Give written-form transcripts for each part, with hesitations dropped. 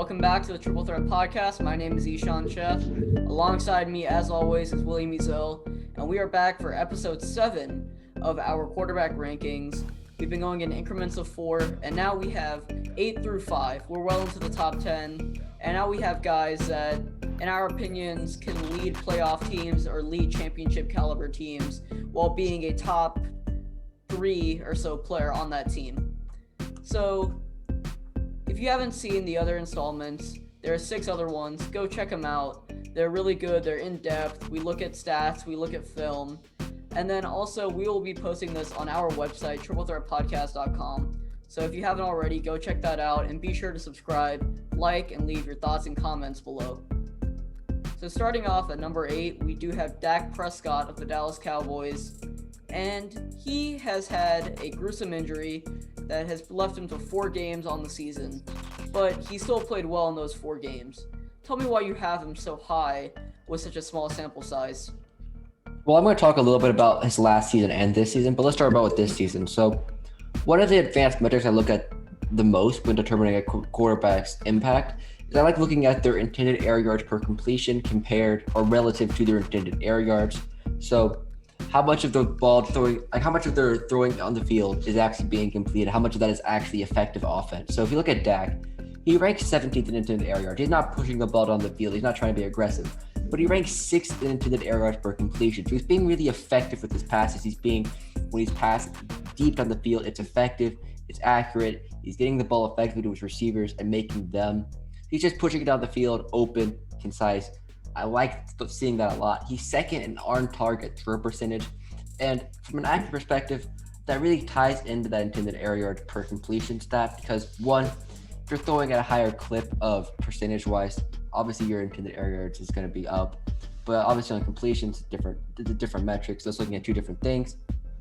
Welcome back to the Triple Threat Podcast. My name is Ishan Chef. Alongside me, as always, is William and we are back for episode 7 of our quarterback rankings. We've been going in increments of 4, and now we have 8 through 5. We're well into the top 10, and now we have guys that, in our opinions, can lead playoff teams or lead championship caliber teams while being a top 3 or so player on that team. So, if you haven't seen the other installments, there are 6 other ones. Go check them out. They're really good. They're in-depth. We look at stats. We look at film. And then also, we will be posting this on our website, triplethreatpodcast.com. So if you haven't already, go check that out. And be sure to subscribe, like, and leave your thoughts and comments below. So starting off at number 8, we do have Dak Prescott of the Dallas Cowboys. And he has had a gruesome injury that has left him to 4 games on the season, but he still played well in those 4 games. Tell me why you have him so high with such a small sample size. Well, I'm going to talk a little bit about his last season and this season, but let's start about with this season. So one of the advanced metrics I look at the most when determining a quarterback's impact is I like looking at their intended air yards per completion compared or relative to their intended air yards. So how much of the ball throwing, like how much of their throwing on the field is actually being completed, how much of that is actually effective offense. So if you look at Dak, he ranks 17th in intended air yards. He's not pushing the ball down the field. He's not trying to be aggressive, but he ranks 6th in intended air yards per completion. So he's being really effective with his passes. When he's passed deep down the field, it's effective, it's accurate. He's getting the ball effectively to his receivers and making them. He's just pushing it down the field, open, concise. I like seeing that a lot. He's 2nd in on-target throw percentage. And from an accurate perspective, that really ties into that intended air yards per completion stat because, one, if you're throwing at a higher clip of percentage-wise, obviously your intended air yards is going to be up. But obviously on completions, different metrics. Just looking at 2 different things.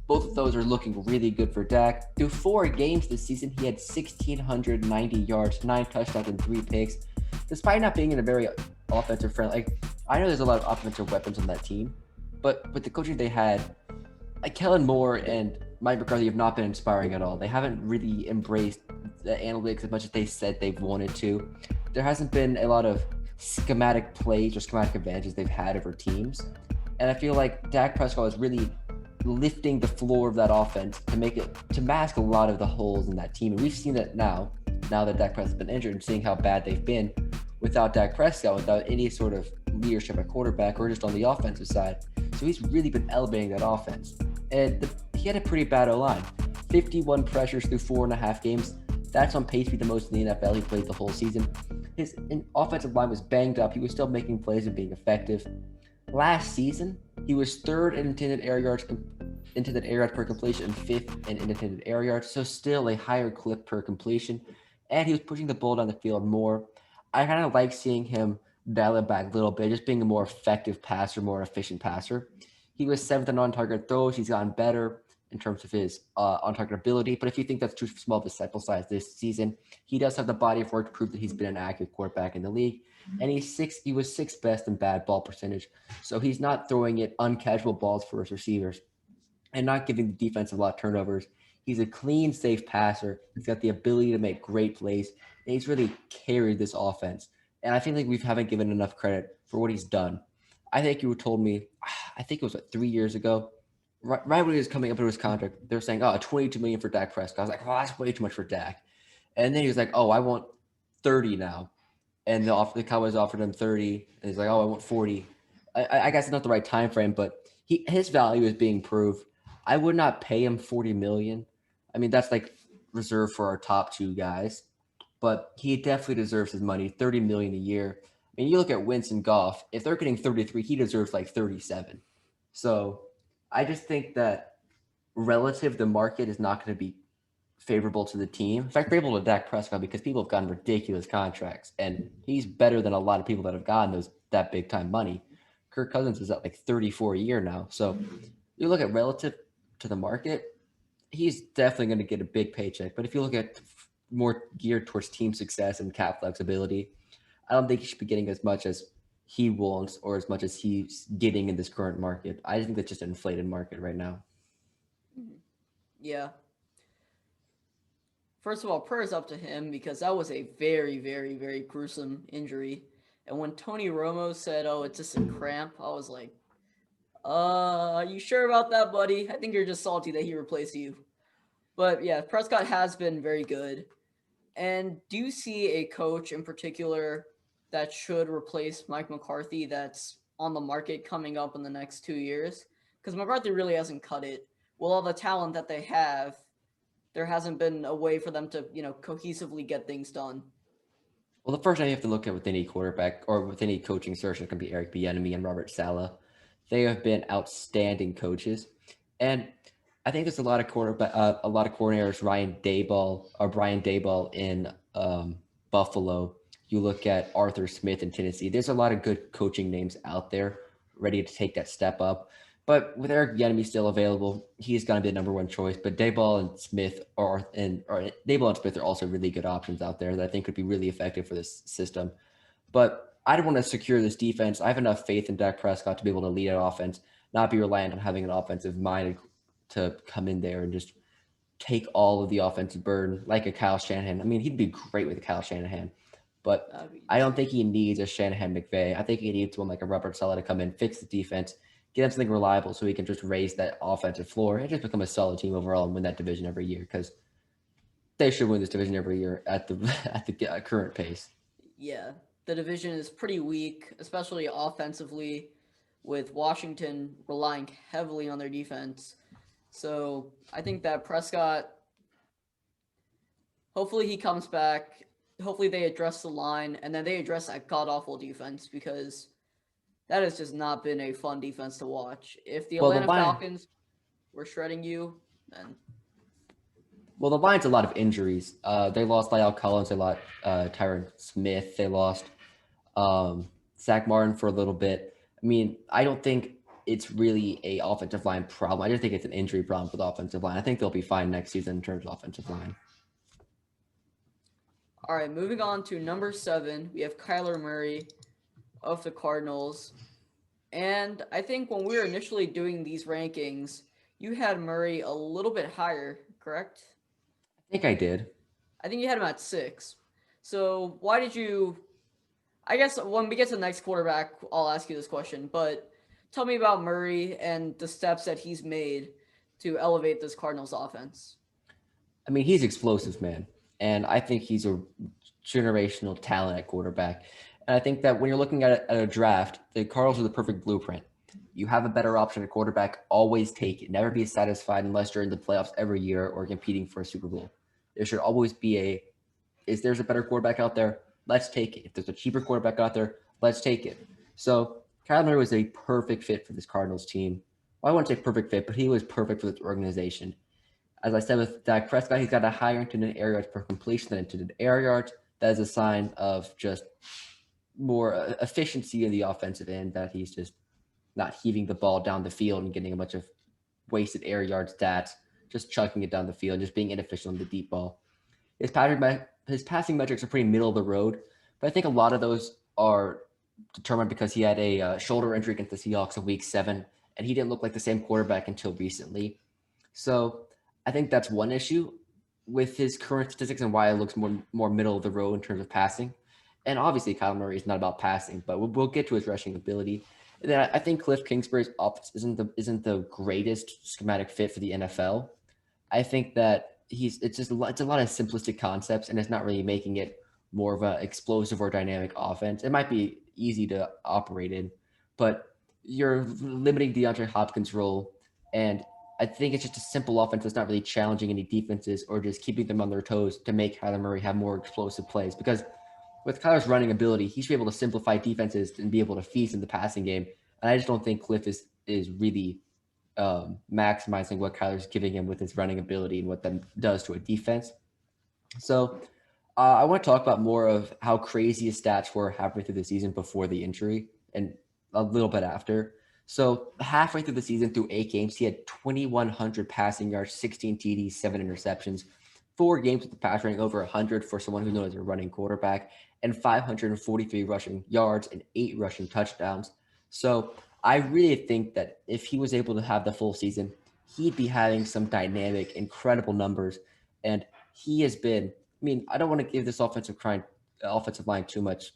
Both of those are looking really good for Dak. Through 4 games this season, he had 1,690 yards, 9 touchdowns, and 3 picks. Despite not being in a very offensive friend, like I know there's a lot of offensive weapons on that team, but with the coaching they had, like Kellen Moore and Mike McCarthy have not been inspiring at all. They haven't really embraced the analytics as much as they said they've wanted to. There hasn't been a lot of schematic plays or schematic advantages they've had over teams. And I feel like Dak Prescott is really lifting the floor of that offense to mask a lot of the holes in that team. And we've seen that now that Dak Prescott's been injured and seeing how bad they've been without Dak Prescott, without any sort of leadership at quarterback or just on the offensive side. So he's really been elevating that offense. And he had a pretty bad O-line. 51 pressures through 4.5 games. That's on pace to be the most in the NFL. He played the whole season. His offensive line was banged up. He was still making plays and being effective. Last season, he was 3rd in intended air yards per completion and 5th in intended air yards. So still a higher clip per completion. And he was pushing the ball down the field more. I kind of like seeing him dial it back a little bit, just being a more effective passer, more efficient passer. He was 7th in on-target throws. He's gotten better in terms of his on-target ability. But if you think that's too small of a sample size this season, he does have the body of work to prove that he's been an accurate quarterback in the league. And he was 6th best in bad ball percentage. So he's not throwing it uncatchable balls for his receivers and not giving the defense a lot of turnovers. He's a clean, safe passer. He's got the ability to make great plays. And he's really carried this offense. And I feel like we haven't given enough credit for what he's done. I think you told me, I think it was 3 years ago, right when he was coming up to his contract, they were saying, $22 million for Dak Prescott. I was like, that's way too much for Dak. And then he was like, I want 30 now. And the Cowboys offered him 30. And he's like, I want 40. I guess it's not the right time frame, but his value is being proved. I would not pay him $40 million. I mean, that's like reserved for our top 2 guys. But he definitely deserves his money, $30 million a year. I mean, you look at Wentz and Goff, if they're getting 33, he deserves like 37. So I just think that relative, the market is not going to be favorable to the team. In fact, favorable to Dak Prescott because people have gotten ridiculous contracts, and he's better than a lot of people that have gotten that big time money. Kirk Cousins is at like 34 a year now. So you look at relative to the market, he's definitely going to get a big paycheck. But if you look at more geared towards team success and cap flexibility, I don't think he should be getting as much as he wants or as much as he's getting in this current market. I think that's just an inflated market right now. Yeah. First of all, prayers up to him because that was a very, very, very gruesome injury. And when Tony Romo said, "Oh, it's just a cramp," I was like, are you sure about that, buddy? I think you're just salty that he replaced you." But yeah, Prescott has been very good. And do you see a coach in particular that should replace Mike McCarthy that's on the market coming up in the next 2 years? Because McCarthy really hasn't cut it. With all the talent that they have, there hasn't been a way for them to, cohesively get things done. Well, the first thing you have to look at with any quarterback or with any coaching search, it can be Eric Bieniemy and Robert Saleh. They have been outstanding coaches, and I think there's a lot of coordinators, Brian Dayball in Buffalo. You look at Arthur Smith in Tennessee. There's a lot of good coaching names out there ready to take that step up. But with Eric Bieniemy still available, he's going to be the number one choice. But Dayball and Smith Dayball and Smith are also really good options out there that I think could be really effective for this system. But I don't want to secure this defense. I have enough faith in Dak Prescott to be able to lead an offense, not be reliant on having an offensive mind to come in there and just take all of the offensive burden like a Kyle Shanahan. I mean, he'd be great with a Kyle Shanahan, but I don't think he needs a Shanahan McVay. I think he needs one like a Robert Saleh to come in, fix the defense, get him something reliable so he can just raise that offensive floor and just become a solid team overall and win that division every year because they should win this division every year at the current pace. Yeah, the division is pretty weak, especially offensively, with Washington relying heavily on their defense. So I think that Prescott, hopefully he comes back. Hopefully they address the line and then they address that god awful defense because that has just not been a fun defense to watch. If the Well, the Atlanta line, Falcons were shredding you, then well, the Lions a lot of injuries. They lost Lyle Collins, they lost Tyron Smith, they lost Zach Martin for a little bit. I mean, I don't think it's really a offensive line problem. I just think it's an injury problem for the offensive line. I think they'll be fine next season in terms of offensive line. all right, moving on to number 7, we have Kyler Murray of the Cardinals. And I think when we were initially doing these rankings, you had Murray a little bit higher, correct? I think I did. I think you had him at 6. So why did you? I guess when we get to the next quarterback, I'll ask you this question. But tell me about Murray and the steps that he's made to elevate this Cardinals offense. I mean, he's explosive, man. And I think he's a generational talent at quarterback. And I think that when you're looking at a draft, the Cardinals are the perfect blueprint. You have a better option at quarterback, always take it. Never be satisfied unless you're in the playoffs every year or competing for a Super Bowl. There should always be is there's a better quarterback out there? Let's take it. If there's a cheaper quarterback out there, let's take it. So Kyler Murray was a perfect fit for this Cardinals team. Well, I wouldn't say perfect fit, but he was perfect for this organization. As I said with Dak Prescott, he's got a higher intended air yards per completion than intended air yards. That is a sign of just more efficiency in the offensive end, that he's just not heaving the ball down the field and getting a bunch of wasted air yard stats, just chucking it down the field, just being inefficient on the deep ball. His passing metrics are pretty middle of the road, but I think a lot of those are determined because he had a shoulder injury against the Seahawks in Week 7, and he didn't look like the same quarterback until recently. So I think that's one issue with his current statistics and why it looks more middle of the road in terms of passing. And obviously, Kyler Murray is not about passing, but we'll get to his rushing ability. And then I think Cliff Kingsbury's offense isn't the greatest schematic fit for the NFL. I think that it's a lot of simplistic concepts, and it's not really making it more of an explosive or dynamic offense. It might be easy to operate in, but you're limiting DeAndre Hopkins' role, and I think it's just a simple offense that's not really challenging any defenses or just keeping them on their toes to make Kyler Murray have more explosive plays. Because with Kyler's running ability, he should be able to simplify defenses and be able to feast in the passing game. And I just don't think Cliff is really maximizing what Kyler's giving him with his running ability and what that does to a defense. So I want to talk about more of how crazy his stats were halfway through the season before the injury and a little bit after. So halfway through the season, through 8 games, he had 2,100 passing yards, 16 TDs, 7 interceptions, 4 games with the pass rating over 100 for someone who's known as a running quarterback, and 543 rushing yards and 8 rushing touchdowns. So I really think that if he was able to have the full season, he'd be having some dynamic, incredible numbers. And he has been. I mean, I don't want to give this offensive line too much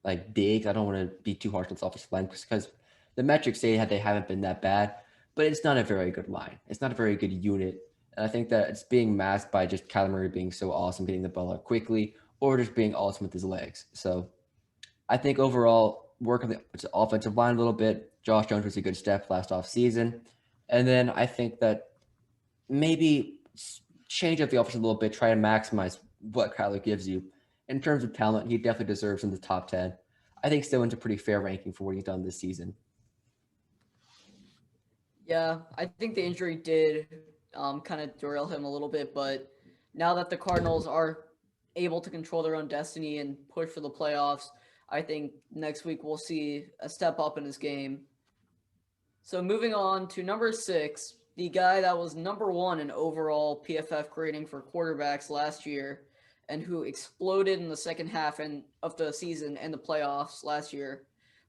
like dig. I don't want to be too harsh on this offensive line because the metrics say that they haven't been that bad, but it's not a very good line. It's not a very good unit. And I think that it's being masked by just Kyler Murray being so awesome, getting the ball out quickly, or just being awesome with his legs. So I think overall, work on the offensive line a little bit. Josh Jones was a good step last off season. And then I think that maybe change up the offense a little bit, try to maximize what Kyler gives you. In terms of talent, he definitely deserves in the top 10. I think Stillman's a pretty fair ranking for what he's done this season. Yeah, I think the injury did kind of derail him a little bit, but now that the Cardinals are able to control their own destiny and push for the playoffs, I think next week we'll see a step up in his game. So moving on to number 6, the guy that was number 1 in overall PFF grading for quarterbacks last year and who exploded in the second half of the season and the playoffs last year,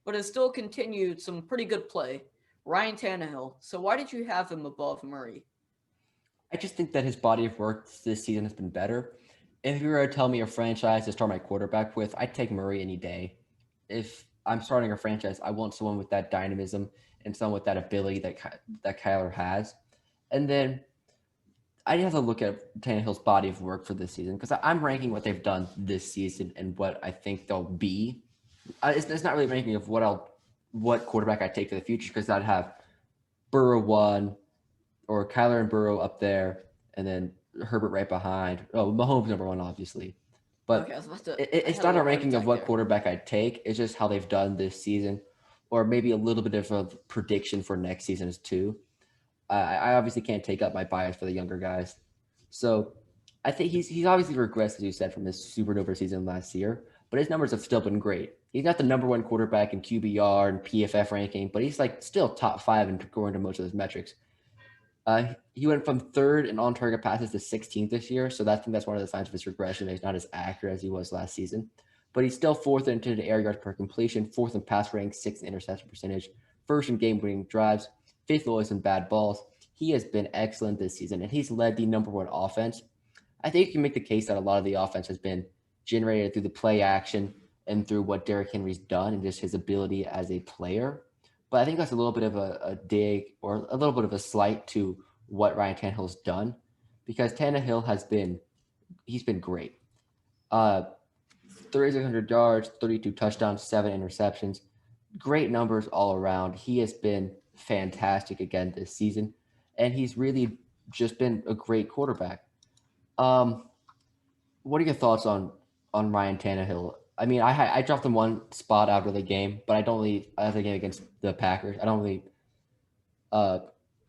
but has still continued some pretty good play. Ryan Tannehill. So why did you have him above Murray? I just think that his body of work this season has been better. If you were to tell me a franchise to start my quarterback with, I'd take Murray any day. If I'm starting a franchise, I want someone with that dynamism and someone with that ability that Kyler has. And then I have to look at Tannehill's body of work for this season because I'm ranking what they've done this season and what I think they'll be. It's not really ranking of what quarterback I take for the future because I'd have Burrow 1 or Kyler and Burrow up there, and then Herbert right behind. Oh, Mahomes number 1, obviously. But Okay, I was about to. it's not a ranking of what quarterback I'd take. It's just how they've done this season, or maybe a little bit of a prediction for next season too. I obviously can't take up my bias for the younger guys, so I think he's obviously regressed, as you said, from his supernova season last year. But his numbers have still been great. He's not the number 1 quarterback in QBR and PFF ranking, but he's like still top 5 in according to most of those metrics. He went from 3rd in on-target passes to 16th this year, so I think that's one of the signs of his regression. He's not as accurate as he was last season, but he's still 4th in intended air yards per completion, 4th in pass rating, 6th in interception percentage, 1st in game-winning drives, 5th lowest in bad balls. He has been excellent this season, and he's led the number 1 offense. I think you can make the case that a lot of the offense has been generated through the play action and through what Derrick Henry's done and just his ability as a player. But I think that's a little bit of a dig or a little bit of a slight to what Ryan Tannehill's done because Tannehill he's been great. 3,600 yards, 32 touchdowns, 7 interceptions. Great numbers all around. He has been fantastic again this season, and he's really just been a great quarterback. What are your thoughts on Ryan Tannehill? I mean, I dropped him 1 spot out of the game, but I don't really out of the game against the Packers. I don't really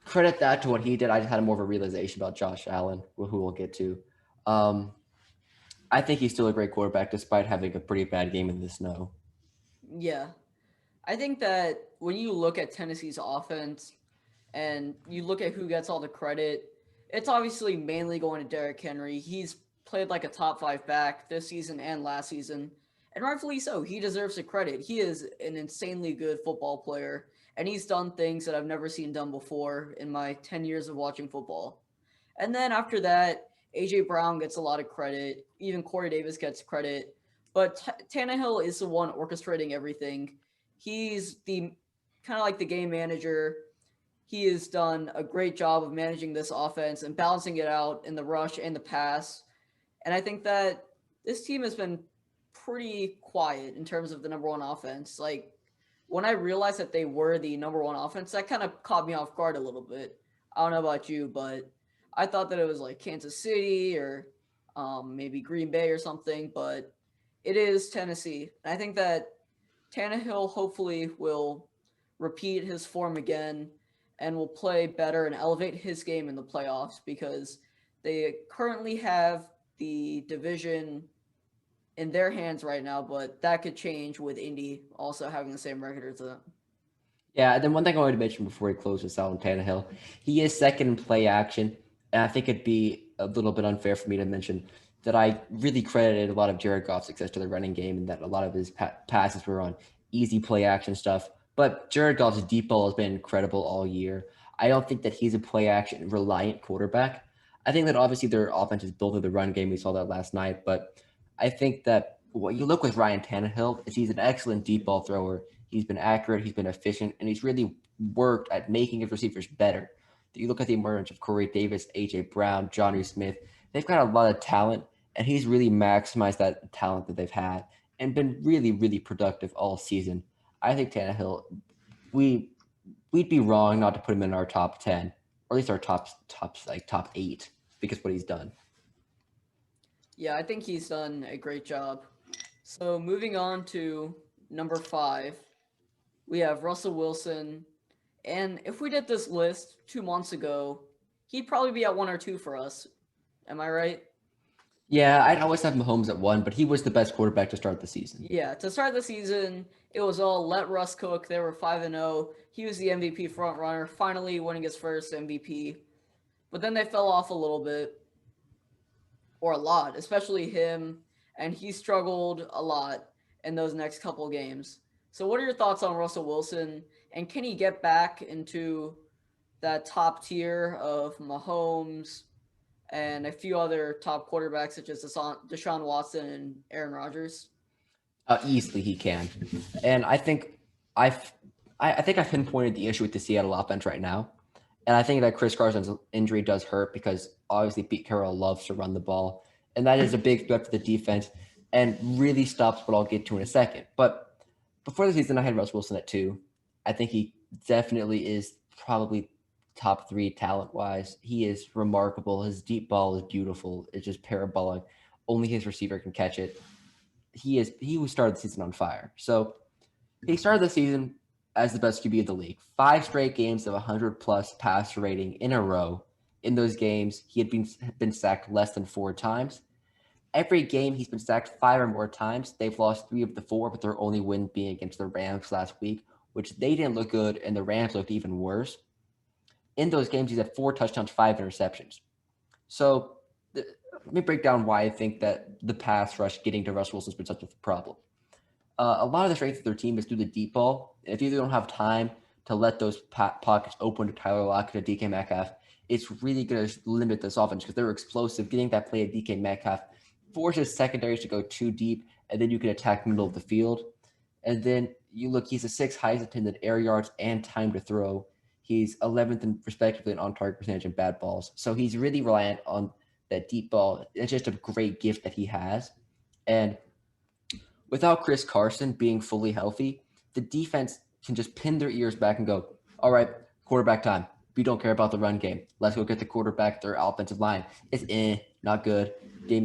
credit that to what he did. I just had more of a realization about Josh Allen, who we'll get to. I think he's still a great quarterback despite having a pretty bad game in the snow. Yeah, I think that when you look at Tennessee's offense and you look at who gets all the credit, it's obviously mainly going to Derrick Henry. He's played like a top 5 back this season and last season, and rightfully so. He deserves the credit. He is an insanely good football player, and he's done things that I've never seen done before in my 10 years of watching football. And then after that, AJ Brown gets a lot of credit. Even Corey Davis gets credit. But Tannehill is the one orchestrating everything. He's the kind of like the game manager. He has done a great job of managing this offense and balancing it out in the rush and the pass. And I think that this team has been pretty quiet in terms of the number 1 offense. Like, when I realized that they were the number 1 offense, that kind of caught me off guard a little bit. I don't know about you, but I thought that it was like Kansas City or maybe Green Bay or something, but it is Tennessee. And I think that Tannehill hopefully will repeat his form again and will play better and elevate his game in the playoffs because they currently have the division in their hands right now, but that could change with Indy also having the same record as them. Yeah, and then one thing I wanted to mention before we close this out on Tannehill, he is 2nd in play action, and I think it'd be a little bit unfair for me to mention that I really credited a lot of Jared Goff's success to the running game and that a lot of his passes were on easy play action stuff. But Jared Goff's deep ball has been incredible all year. I don't think that he's a play action reliant quarterback. I think that obviously their offense is built through the run game. We saw that last night, but I think that what you look with Ryan Tannehill is he's an excellent deep ball thrower. He's been accurate, he's been efficient, and he's really worked at making his receivers better. You look at the emergence of Corey Davis, AJ Brown, Johnny Smith. They've got a lot of talent, and he's really maximized that talent that they've had and been really, really productive all season. I think Tannehill, we we'd be wrong not to put him in our top 10, or at least our top 8, because what he's done. Yeah, I think he's done a great job. So moving on to number 5, we have Russell Wilson. And if we did this list 2 months ago, he'd probably be at 1 or 2 for us. Am I right? Yeah, I'd always have Mahomes at 1, but he was the best quarterback to start the season. Yeah, to start the season, it was all let Russ cook. They were 5-0. He was the MVP front runner, finally winning his first MVP. But then they fell off a little bit, or a lot, especially him, and he struggled a lot in those next couple games. So what are your thoughts on Russell Wilson, and can he get back into that top tier of Mahomes and a few other top quarterbacks such as Deshaun Watson and Aaron Rodgers? Easily he can, and I've I think I've pinpointed the issue with the Seattle offense right now, and I think that Chris Carson's injury does hurt because obviously Pete Carroll loves to run the ball, and that is a big threat for the defense, and really stops what I'll get to in a second. But before the season, I had Russ Wilson at 2. I think he definitely is probably top 3 talent wise. He is remarkable. His deep ball is beautiful. It's just parabolic. Only his receiver can catch it. He started the season on fire. So he started the season as the best QB of the league. 5 straight games of 100+ passer rating in a row. In those games, he had been sacked less than 4 times. Every game he's been sacked 5 or more times. They've lost 3 of the 4, but their only win being against the Rams last week, which they didn't look good, and the Rams looked even worse. In those games, he's had 4 touchdowns, 5 interceptions. So let me break down why I think that the pass rush getting to Russ Wilson's been such a problem. A lot of the strength of their team is through the deep ball. If you don't have time to let those pockets open to Tyler Lockett and DK Metcalf, it's really going to limit this offense because they're explosive. Getting that play at DK Metcalf forces secondaries to go too deep, and then you can attack the middle of the field. And then you look, he's a 6th highest attended air yards and time to throw. He's 11th in respectively in on-target percentage and bad balls. So he's really reliant on that deep ball. It's just a great gift that he has. And without Chris Carson being fully healthy, the defense can just pin their ears back and go, all right, quarterback time. We don't care about the run game. Let's go get the quarterback. Their offensive line is not good. The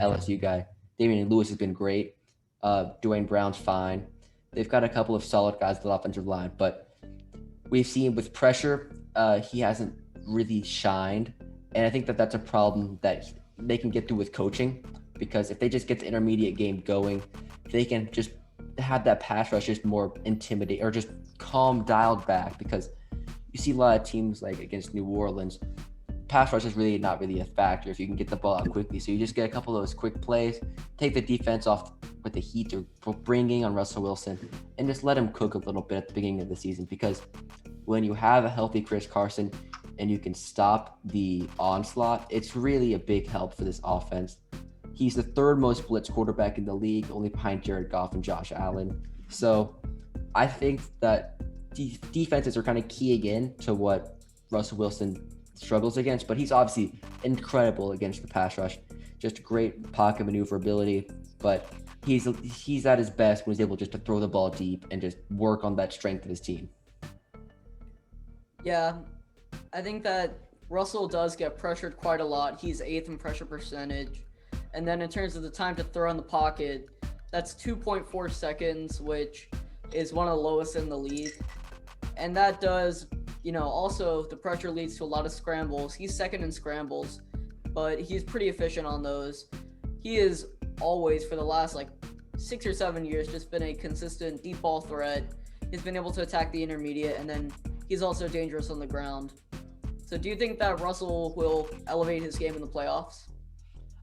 LSU guy, Damian Lewis has been great. Dwayne Brown's fine. They've got a couple of solid guys at the offensive line, but we've seen with pressure, he hasn't really shined. And I think that that's a problem that they can get through with coaching, because if they just get the intermediate game going, they can just have that pass rush just more intimidate or just calm, dialed back, because you see a lot of teams like against New Orleans, pass rush is really not really a factor if you can get the ball out quickly. So you just get a couple of those quick plays, take the defense off with the heat they're bringing on Russell Wilson, and just let him cook a little bit at the beginning of the season. Because when you have a healthy Chris Carson and you can stop the onslaught, it's really a big help for this offense. He's the 3rd most blitzed quarterback in the league, only behind Jared Goff and Josh Allen. So I think that defenses are kind of keying in to what Russell Wilson struggles against, but he's obviously incredible against the pass rush. Just great pocket maneuverability, but he's at his best when he's able just to throw the ball deep and just work on that strength of his team. Yeah, I think that Russell does get pressured quite a lot. He's 8th in pressure percentage. And then in terms of the time to throw in the pocket, that's 2.4 seconds, which is one of the lowest in the league. And that does, also the pressure leads to a lot of scrambles. He's 2nd in scrambles, but he's pretty efficient on those. He is always, for the last 6 or 7 years, just been a consistent deep ball threat. He's been able to attack the intermediate, and then he's also dangerous on the ground. So do you think that Russell will elevate his game in the playoffs?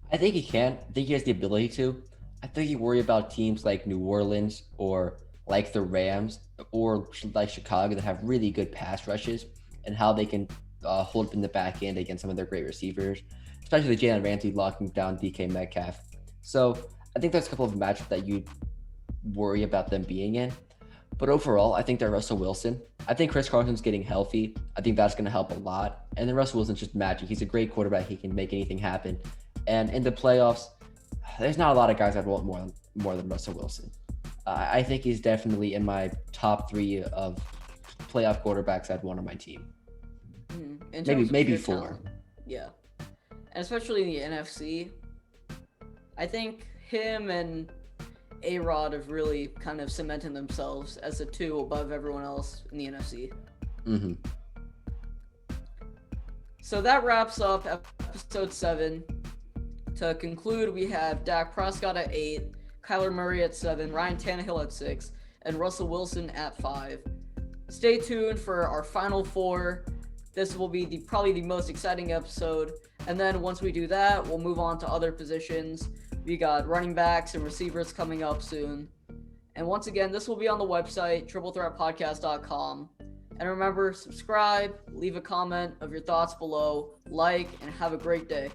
I think he can. I think he has the ability to. I think you worry about teams like New Orleans or like the Rams or like Chicago that have really good pass rushes and how they can hold up in the back end against some of their great receivers, especially Jalen Ramsey locking down DK Metcalf. So I think there's a couple of matchups that you worry about them being in. But overall, I think that Russell Wilson, I think Chris Carson's getting healthy. I think that's going to help a lot. And then Russell Wilson's just magic. He's a great quarterback. He can make anything happen. And in the playoffs, there's not a lot of guys I'd want more than Russell Wilson. I think he's definitely in my top 3 of playoff quarterbacks I'd want on my team. Maybe 4. Talent. Yeah. And especially in the NFC, I think him and A-Rod have really kind of cemented themselves as the 2 above everyone else in the NFC. Mm-hmm. So that wraps up episode 7. To conclude, we have Dak Prescott at 8, Kyler Murray at 7, Ryan Tannehill at 6, and Russell Wilson at 5. Stay tuned for our final 4. This will be probably the most exciting episode. And then once we do that, we'll move on to other positions. We got running backs and receivers coming up soon. And once again, this will be on the website, triplethreatpodcast.com. And remember, subscribe, leave a comment of your thoughts below, like, and have a great day.